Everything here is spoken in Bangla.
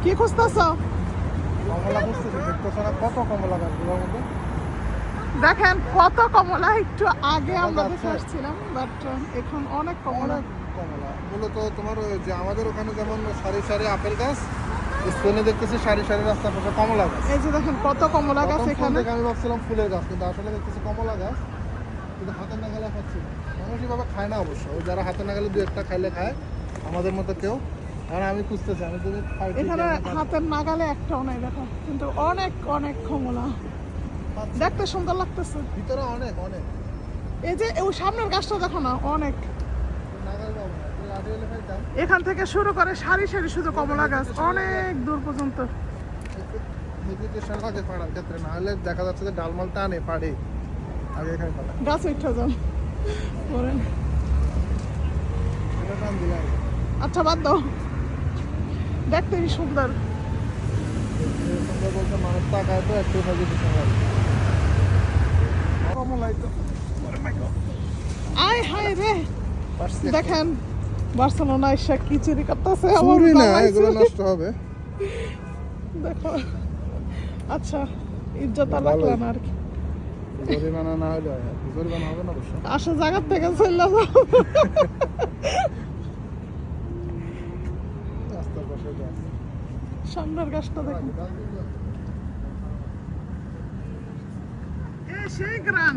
কি খুঁজতেছো? কমলা খুঁজতেছি, দেখতেছো না কত কমলা গাছ গুলোর মধ্যে? দেখেন কত কমলা, একটু আগে আমরা দেখা দেখে যাচ্ছে? আসছিলাম, বাট এখন অনেক কমলা। অনেক কমলা। মূলত তোমার ওই যে আমাদের ওখানে যেমন সারি সারি আপেল গাছ, স্পেনে দেখতেছি সারি সারি রাস্তার পাশে কমলা গাছ। এই যে দেখেন কত কমলা গাছ প্রথম ফুল এখানে। দেখে আমি ভাবছিলাম ফুলের গাছ, কিন্তু আসলে দেখতেছি কমলা গাছ। কিন্তু হাতের নাগালে খাচ্ছি না, মানুষ এভাবে খায় না অবশ্য। ওই যারা হাতের নাগালে দু একটা খাইলে খায়, আমাদের মতো কেউ। আর আমি খুঁজতেছি, আমি যদি খাই ঠিক এখানে আছে, আমি হাতের নাগালে একটাও নাই দেখো, কিন্তু অনেক অনেক কমলা, পাচ্ছি। দেখতে সুন্দর লাগতেছে। ভিতরে অনেক অনেক এই যে ওই সামনের গাছটা দেখো না, অনেক। নাগাল পাবো না, তুই লাঠি হলে খাইতাম। এখান থেকে শুরু করে সারি সারি শুধু কমলা গাছ, অনেক দূর পর্যন্ত। হেজিটেশন লাগে পাড়ার ক্ষেত্রে, না হলে দেখা যাচ্ছে যে ডালমাল টানে পাড়ে আগে এখানে পাড়া। গাছ উঠে যান বলেন। এটা টান দিলাম। আচ্ছা বাদ দাও, দেখতে কি সুন্দর। সুন্দর বলতে মানুষ তাকায় তো একটু হেজিটেশন হয়। কমলাই তো আয় হায় রে, পারছি। দেখেন বার্সেলোনা এসে কি চুরি করতেছে। চুরি না, এগুলো নষ্ট হবে। দেখো, আচ্ছা ইজ্জত আর ভালোই। রাখলাম না আর কি। জরিমানা না হলে হয়, জরিমানা হবে না অবশ্য। আসা জায়গার থেকে চলে যাও। রাস্তার পাশে গাছ। সামনের গাছটা দেখুন, সেই গ্রাম।